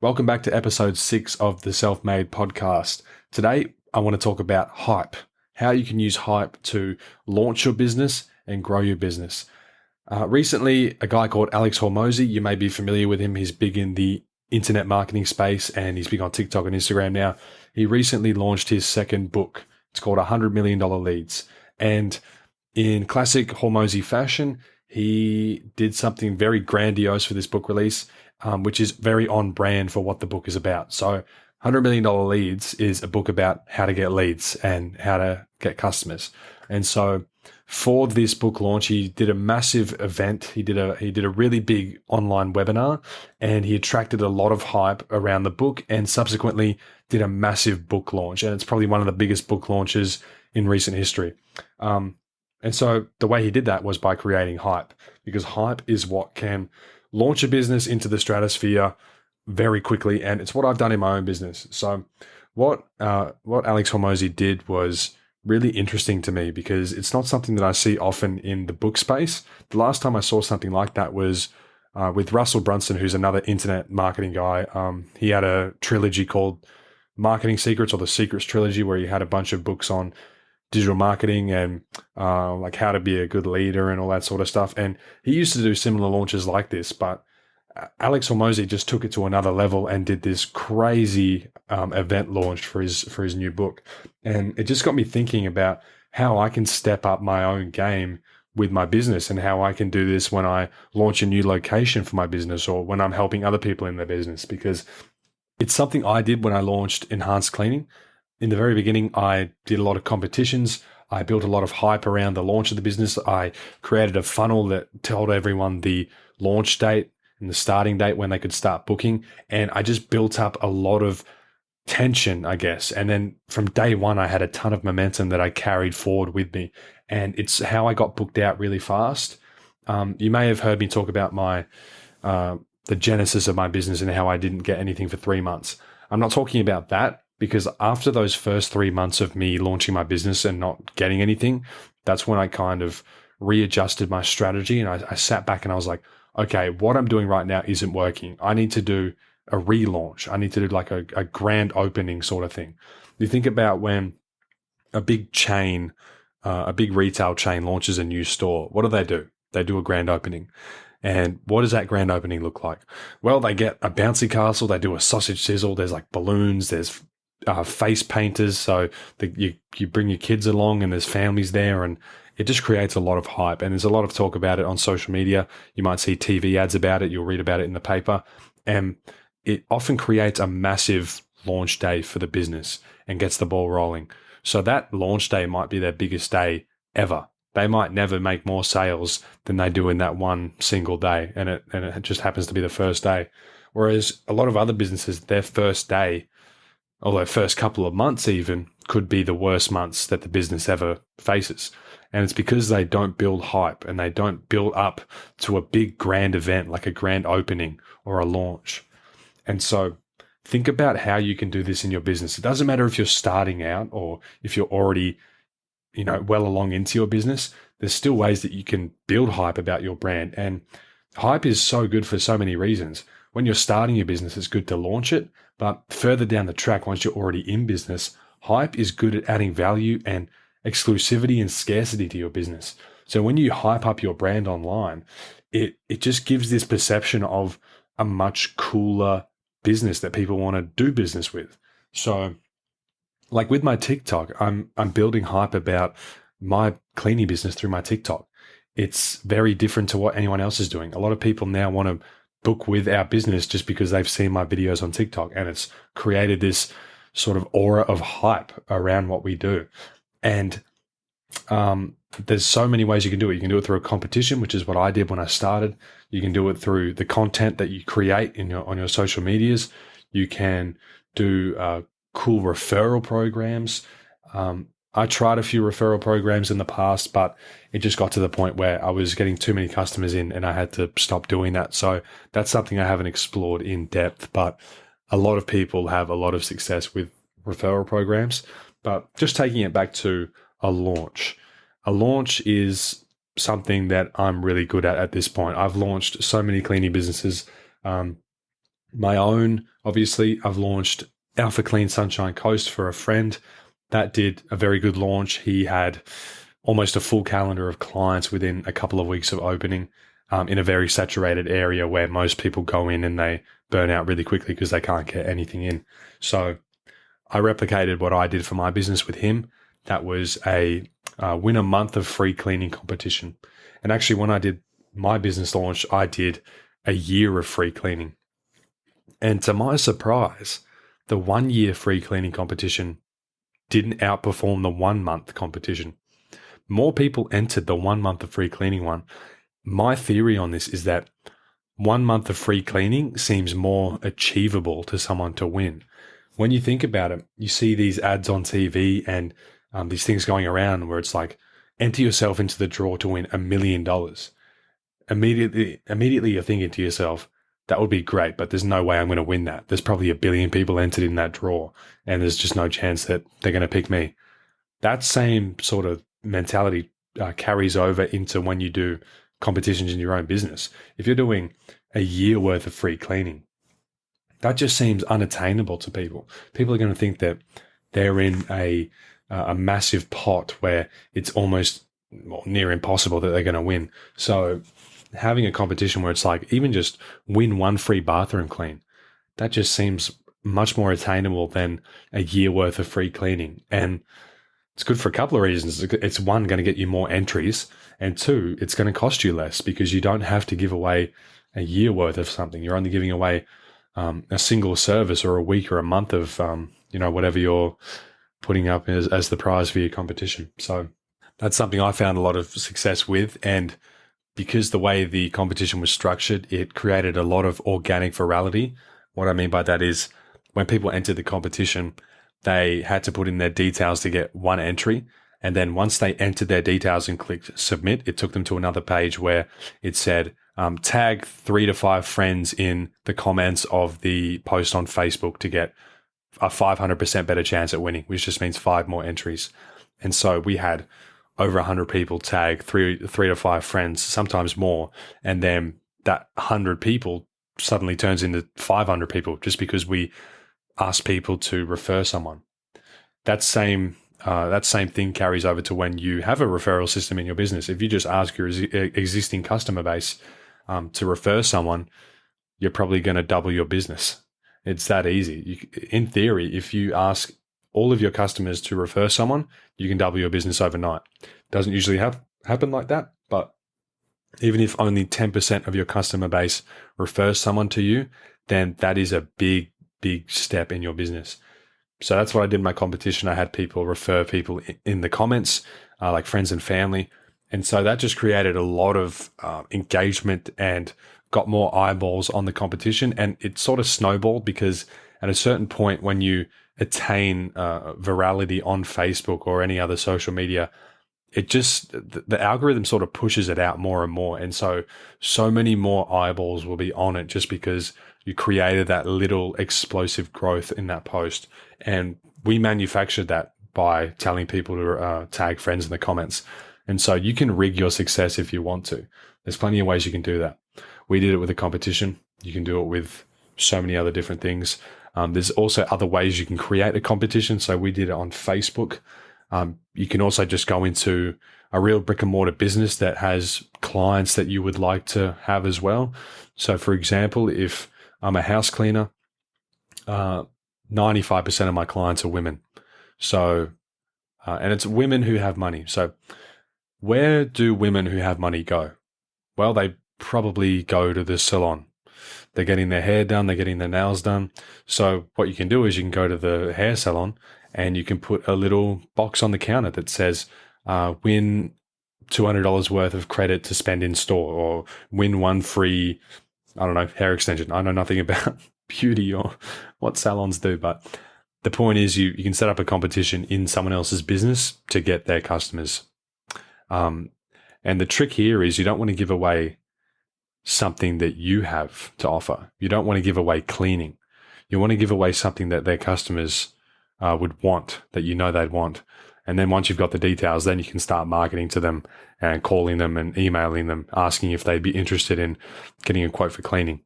Welcome back to episode 6 of the Self Made podcast. Today, I want to talk about hype, how you can use hype to launch your business and grow your business. Recently, a guy called Alex Hormozi, you may be familiar with him. He's big in the internet marketing space and he's big on TikTok and Instagram now. He recently launched his second book. It's called $100 Million Leads. And in classic Hormozi fashion, he did something very grandiose for this book release, which is very on brand for what the book is about. So $100 Million Leads is a book about how to get leads and how to get customers. And so for this book launch, he did a massive event. He did a really big online webinar and he attracted a lot of hype around the book and subsequently did a massive book launch. And it's probably one of the biggest book launches in recent history. And so the way he did that was by creating hype, because hype is what can launch a business into the stratosphere very quickly. And it's what I've done in my own business. So what Alex Hormozi did was really interesting to me because it's not something that I see often in the book space. The last time I saw something like that was with Russell Brunson, who's another internet marketing guy. He had a trilogy called Marketing Secrets, or the Secrets Trilogy, where he had a bunch of books on digital marketing and like how to be a good leader and all that sort of stuff. And he used to do similar launches like this, but Alex Hormozi just took it to another level and did this crazy event launch for his new book. And it just got me thinking about how I can step up my own game with my business and how I can do this when I launch a new location for my business or when I'm helping other people in their business, because it's something I did when I launched Enhanced Cleaning. In the very beginning, I did a lot of competitions. I built a lot of hype around the launch of the business. I created a funnel that told everyone the launch date and the starting date when they could start booking. And I just built up a lot of tension, I guess. And then from day one, I had a ton of momentum that I carried forward with me. And it's how I got booked out really fast. You may have heard me talk about the genesis of my business and how I didn't get anything for 3 months. I'm not talking about that, because after those first 3 months of me launching my business and not getting anything, that's when I kind of readjusted my strategy. And I sat back and I was like, okay, what I'm doing right now isn't working. I need to do a relaunch. I need to do like a grand opening sort of thing. You think about when a big chain, a big retail chain launches a new store, what do? They do a grand opening. And what does that grand opening look like? Well, they get a bouncy castle. They do a sausage sizzle. There's like balloons. There's face painters. So you bring your kids along and there's families there, and it just creates a lot of hype. And there's a lot of talk about it on social media. You might see TV ads about it. You'll read about it in the paper. And it often creates a massive launch day for the business and gets the ball rolling. So that launch day might be their biggest day ever. They might never make more sales than they do in that one single day. And it just happens to be the first day. Whereas a lot of other businesses, their first day, or their first couple of months even, could be the worst months that the business ever faces. And it's because they don't build hype and they don't build up to a big grand event like a grand opening or a launch. And so think about how you can do this in your business. It doesn't matter if you're starting out or if you're already, well along into your business. There's still ways that you can build hype about your brand. And hype is so good for so many reasons. When you're starting your business, it's good to launch it. But further down the track, once you're already in business, hype is good at adding value and exclusivity and scarcity to your business. So when you hype up your brand online, it just gives this perception of a much cooler business that people want to do business with. So like with my TikTok, I'm building hype about my cleaning business through my TikTok. It's very different to what anyone else is doing. A lot of people now want to book with our business just because they've seen my videos on TikTok, and it's created this sort of aura of hype around what we do. And there's so many ways you can do it. You can do it through a competition, which is what I did when I started. You can do it through the content that you create on your social medias. You can do cool referral programs. I tried a few referral programs in the past, but it just got to the point where I was getting too many customers in and I had to stop doing that. So that's something I haven't explored in depth, but a lot of people have a lot of success with referral programs. But just taking it back to a launch. A launch is something that I'm really good at this point. I've launched so many cleaning businesses. My own, obviously, I've launched Alpha Clean Sunshine Coast for a friend. That did a very good launch. He had almost a full calendar of clients within a couple of weeks of opening, in a very saturated area where most people go in and they burn out really quickly because they can't get anything in. So I replicated what I did for my business with him. That was a win a month of free cleaning competition. And actually, when I did my business launch, I did a year of free cleaning. And to my surprise, the 1 year free cleaning competition didn't outperform the 1 month competition. More people entered the 1 month of free cleaning one. My theory on this is that 1 month of free cleaning seems more achievable to someone to win. When you think about it, you see these ads on TV and these things going around where it's like, enter yourself into the draw to win $1 million. Immediately you're thinking to yourself, that would be great, but there's no way I'm going to win that. There's probably 1 billion people entered in that draw, and there's just no chance that they're going to pick me. That same sort of mentality carries over into when you do competitions in your own business. If you're doing a year worth of free cleaning, that just seems unattainable to people. People are going to think that they're in a massive pot where it's almost near impossible that they're going to win. So having a competition where it's like, even just win one free bathroom clean, that just seems much more attainable than a year worth of free cleaning. And it's good for a couple of reasons. It's one, going to get you more entries, and two, it's going to cost you less because you don't have to give away a year worth of something. You're only giving away a single service or a week or a month of whatever you're putting up as the prize for your competition. So that's something I found a lot of success with. And because the way the competition was structured, it created a lot of organic virality. What I mean by that is when people entered the competition, they had to put in their details to get one entry. And then once they entered their details and clicked submit, it took them to another page where it said, tag 3 to 5 friends in the comments of the post on Facebook to get a 500% better chance at winning, which just means 5 more entries. And so we had over 100 people tag three to 5 friends, sometimes more. And then that 100 people suddenly turns into 500 people just because we asked people to refer someone. That same thing carries over to when you have a referral system in your business. If you just ask your existing customer base to refer someone, you're probably going to double your business. It's that easy. In theory, if you ask all of your customers to refer someone, you can double your business overnight. Doesn't usually happen like that, but even if only 10% of your customer base refers someone to you, then that is a big, big step in your business. So that's what I did in my competition. I had people refer people in the comments, like friends and family. And so that just created a lot of engagement and got more eyeballs on the competition. And it sort of snowballed because at a certain point when you attain virality on Facebook or any other social media, the algorithm sort of pushes it out more and more. And so many more eyeballs will be on it just because you created that little explosive growth in that post. And we manufactured that by telling people to tag friends in the comments. And so you can rig your success if you want to. There's plenty of ways you can do that. We did it with a competition. You can do it with so many other different things. There's also other ways you can create a competition. So we did it on Facebook. You can also just go into a real brick and mortar business that has clients that you would like to have as well. So for example, if I'm a house cleaner, 95% of my clients are women. So, and it's women who have money. So where do women who have money go? Well, they probably go to the salon. They're getting their hair done. They're getting their nails done. So what you can do is you can go to the hair salon and you can put a little box on the counter that says, win $200 worth of credit to spend in store, or win one free, I don't know, hair extension. I know nothing about beauty or what salons do, but the point is you can set up a competition in someone else's business to get their customers. And the trick here is you don't want to give away something that you have to offer. You don't want to give away cleaning. You want to give away something that their customers would want, that you know they'd want. And then once you've got the details, then you can start marketing to them and calling them and emailing them, asking if they'd be interested in getting a quote for cleaning.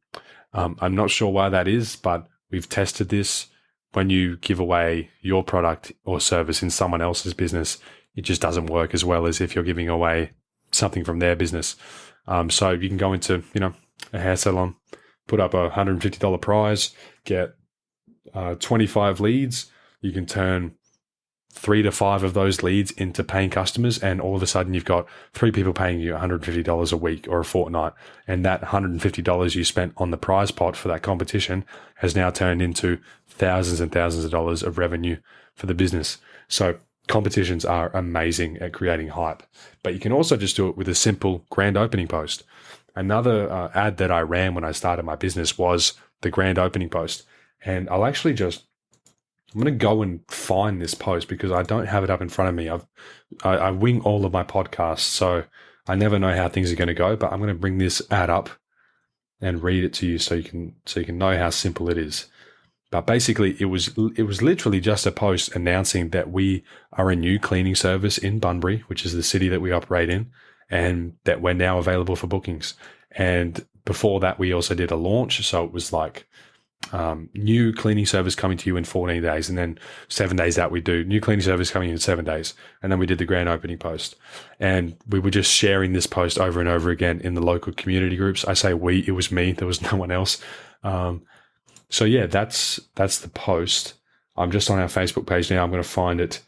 I'm not sure why that is, but we've tested this. When you give away your product or service in someone else's business, it just doesn't work as well as if you're giving away something from their business. So you can go into, a hair salon, put up a $150 prize, get 25 leads. You can turn 3 to 5 of those leads into paying customers, and all of a sudden you've got 3 people paying you $150 a week or a fortnight, and that $150 you spent on the prize pot for that competition has now turned into thousands and thousands of dollars of revenue for the business. So competitions are amazing at creating hype, but you can also just do it with a simple grand opening post. Another ad that I ran when I started my business was the grand opening post, and I'm going to go and find this post because I don't have it up in front of me. I wing all of my podcasts, so I never know how things are going to go, but I'm going to bring this ad up and read it to you so you can know how simple it is. But basically, it was literally just a post announcing that we are a new cleaning service in Bunbury, which is the city that we operate in, and that we're now available for bookings. And before that, we also did a launch, so it was like new cleaning service coming to you in 14 days, and then 7 days out we do new cleaning service coming in 7 days, and then we did the grand opening post, and we were just sharing this post over and over again in the local community groups. I say we, it was me, there was no one else. So yeah, that's the post. I'm just on our Facebook page now. I'm going to find it.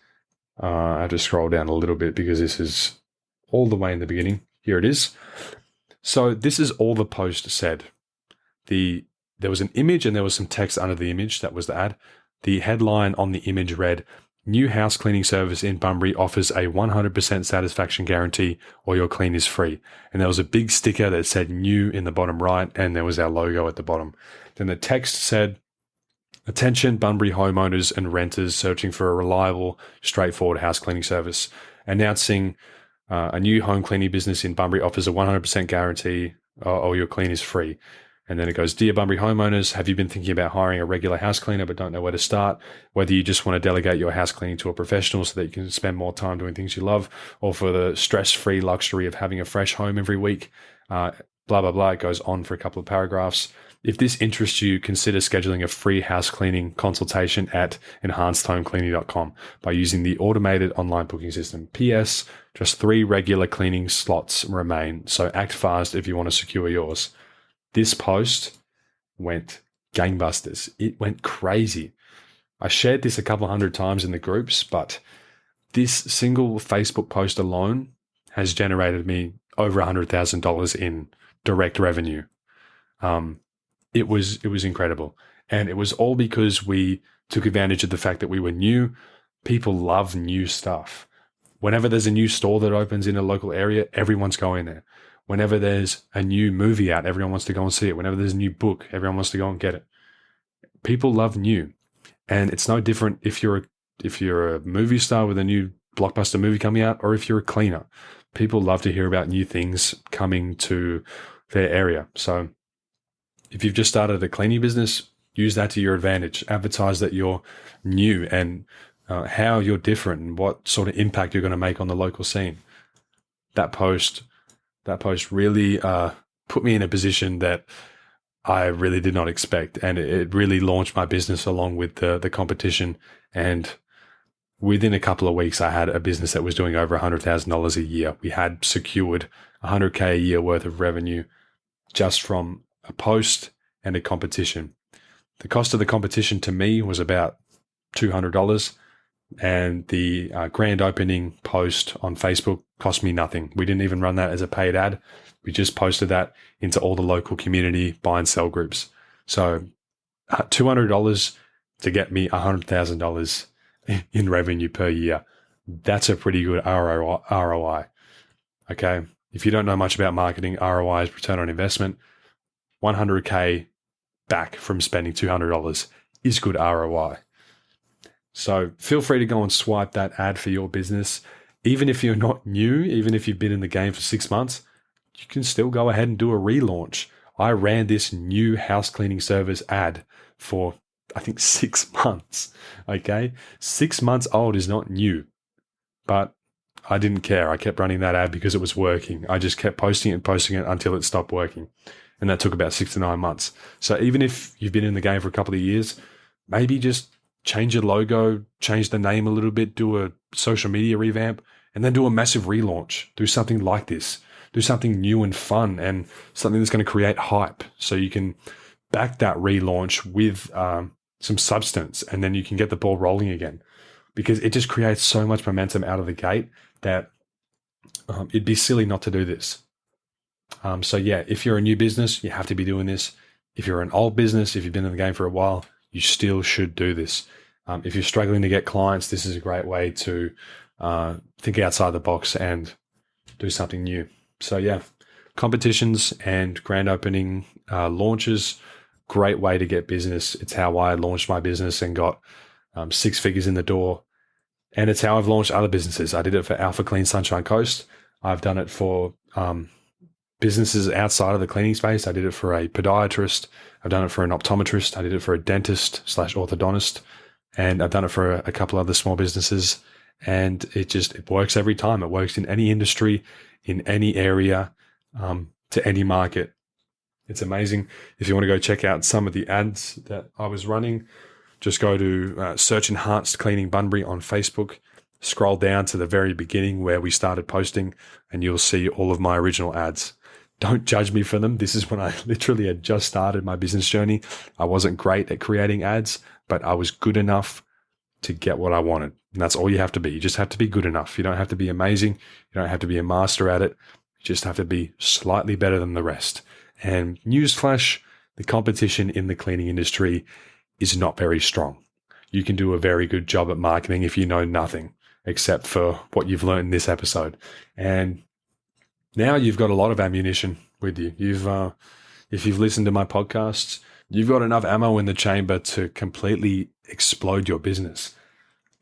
I have to scroll down a little bit because this is all the way in the beginning. Here it is. So this is all the post said. There was an image and there was some text under the image. That was the ad. The headline on the image read, "New house cleaning service in Bunbury offers a 100% satisfaction guarantee or your clean is free." And there was a big sticker that said new in the bottom right, and there was our logo at the bottom. Then the text said, "Attention Bunbury homeowners and renters searching for a reliable, straightforward house cleaning service. Announcing a new home cleaning business in Bunbury offers a 100% guarantee or your clean is free." And then it goes, "Dear Bunbury homeowners, have you been thinking about hiring a regular house cleaner but don't know where to start? Whether you just want to delegate your house cleaning to a professional so that you can spend more time doing things you love, or for the stress-free luxury of having a fresh home every week," blah, blah, blah. It goes on for a couple of paragraphs. "If this interests you, consider scheduling a free house cleaning consultation at enhancedhomecleaning.com by using the automated online booking system. P.S. Just 3 regular cleaning slots remain, so act fast if you want to secure yours." This post went gangbusters. It went crazy. I shared this a couple hundred times in the groups, but this single Facebook post alone has generated me over $100,000 in direct revenue. It was incredible. And it was all because we took advantage of the fact that we were new. People love new stuff. Whenever there's a new store that opens in a local area, everyone's going there. Whenever there's a new movie out, everyone wants to go and see it. Whenever there's a new book, everyone wants to go and get it. People love new. And it's no different if you're a movie star with a new blockbuster movie coming out, or if you're a cleaner. People love to hear about new things coming to their area. So if you've just started a cleaning business, use that to your advantage. Advertise that you're new and how you're different and what sort of impact you're going to make on the local scene. That post really put me in a position that I really did not expect, and it really launched my business along with the competition. And within a couple of weeks, I had a business that was doing over $100,000 a year. We had secured $100K a year worth of revenue just from a post and a competition. The cost of the competition to me was about $200. And the grand opening post on Facebook cost me nothing. We didn't even run that as a paid ad. We just posted that into all the local community buy and sell groups. So $200 to get me $100,000 in revenue per year. That's a pretty good ROI. Okay. If you don't know much about marketing, ROI is return on investment. 100K back from spending $200 is good ROI. So feel free to go and swipe that ad for your business. Even if you're not new, even if you've been in the game for 6 months, you can still go ahead and do a relaunch. I ran this new house cleaning service ad for, I think, 6 months. Okay. 6 months old is not new, but I didn't care. I kept running that ad because it was working. I just kept posting it until it stopped working. And that took about 6 to 9 months. So even if you've been in the game for a couple of years, maybe just change your logo, change the name a little bit, do a social media revamp, and then do a massive relaunch. Do something like this. Do something new and fun and something that's going to create hype so you can back that relaunch with some substance, and then you can get the ball rolling again, because it just creates so much momentum out of the gate that it'd be silly not to do this. So yeah, if you're a new business, you have to be doing this. If you're an old business, if you've been in the game for a while, you still should do this. If you're struggling to get clients, this is a great way to think outside the box and do something new. So yeah, competitions and grand opening launches, great way to get business. It's how I launched my business and got 6 figures in the door. And it's how I've launched other businesses. I did it for Alpha Clean Sunshine Coast. I've done it for businesses outside of the cleaning space. I did it for a podiatrist. I've done it for an optometrist. I did it for a dentist/orthodontist. And I've done it for a couple other small businesses. And it works every time. It works in any industry, in any area, to any market. It's amazing. If you want to go check out some of the ads that I was running, just go to search Enhanced Cleaning Bunbury on Facebook. Scroll down to the very beginning where we started posting, and you'll see all of my original ads. Don't judge me for them. This is when I literally had just started my business journey. I wasn't great at creating ads, but I was good enough to get what I wanted. And that's all you have to be. You just have to be good enough. You don't have to be amazing. You don't have to be a master at it. You just have to be slightly better than the rest. And newsflash, the competition in the cleaning industry is not very strong. You can do a very good job at marketing if you know nothing except for what you've learned in this episode. And now you've got a lot of ammunition with you. If you've listened to my podcasts, you've got enough ammo in the chamber to completely explode your business.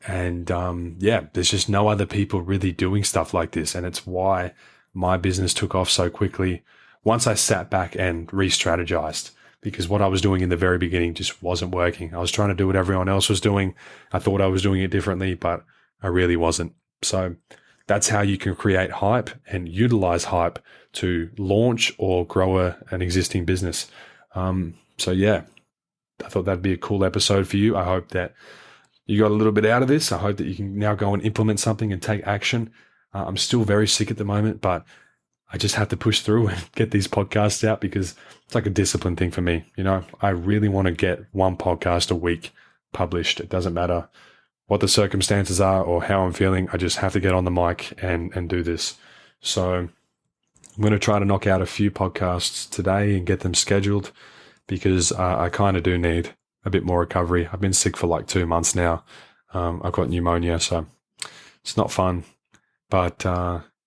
And there's just no other people really doing stuff like this. And it's why my business took off so quickly once I sat back and re-strategized, because what I was doing in the very beginning just wasn't working. I was trying to do what everyone else was doing. I thought I was doing it differently, but I really wasn't. So that's how you can create hype and utilize hype to launch or grow an existing business. So yeah, I thought that'd be a cool episode for you. I hope that you got a little bit out of this. I hope that you can now go and implement something and take action. I'm still very sick at the moment, but I just have to push through and get these podcasts out because it's like a discipline thing for me. You know, I really want to get one podcast a week published. It doesn't matter what the circumstances are or how I'm feeling. I just have to get on the mic and do this. So I'm going to try to knock out a few podcasts today and get them scheduled because I kind of do need a bit more recovery. I've been sick for like 2 months now. I've got pneumonia, so it's not fun. But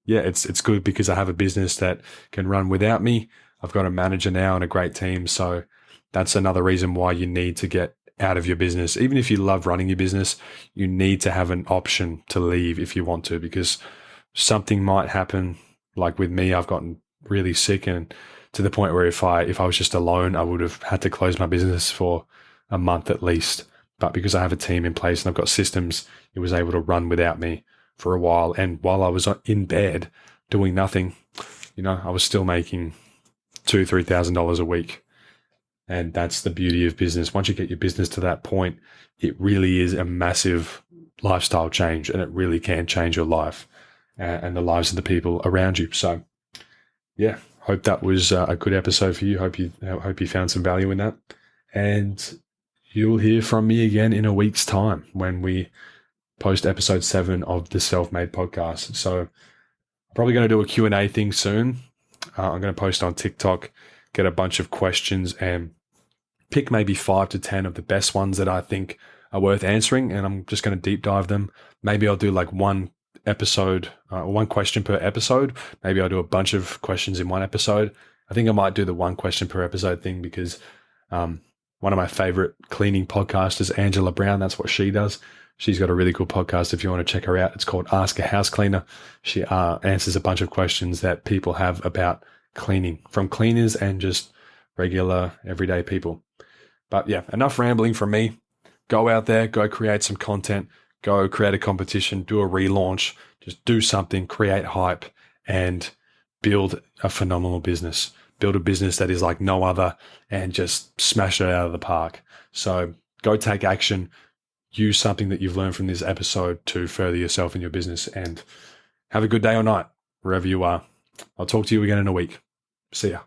it's good because I have a business that can run without me. I've got a manager now and a great team. So that's another reason why you need to get out of your business. Even if you love running your business, you need to have an option to leave if you want to, because something might happen. Like with me, I've gotten really sick, and to the point where if I was just alone, I would have had to close my business for a month at least. But because I have a team in place and I've got systems, it was able to run without me for a while. And while I was in bed doing nothing, I was still making $2,000-$3,000 a week. And that's the beauty of business. Once you get your business to that point, it really is a massive lifestyle change, and it really can change your life and the lives of the people around you. So yeah, hope that was a good episode for you. Hope you found some value in that. And you'll hear from me again in a week's time when we post episode 7 of the Self Maid podcast. So I'm probably going to do a Q&A thing soon. I'm going to post on TikTok, get a bunch of questions and pick maybe 5 to 10 of the best ones that I think are worth answering. And I'm just going to deep dive them. Maybe I'll do like one episode, one question per episode. Maybe I'll do a bunch of questions in one episode. I think I might do the one question per episode thing because one of my favorite cleaning podcasters, Angela Brown, that's what she does. She's got a really cool podcast if you want to check her out. It's called Ask a House Cleaner. She answers a bunch of questions that people have about cleaning, from cleaners and just regular everyday people. But yeah, enough rambling from me. Go out there, go create some content, go create a competition, do a relaunch, just do something, create hype and build a phenomenal business. build a business that is like no other, and just smash it out of the park. So go take action. Use something that you've learned from this episode to further yourself in your business, and have a good day or night, wherever you are. I'll talk to you again in a week. See ya.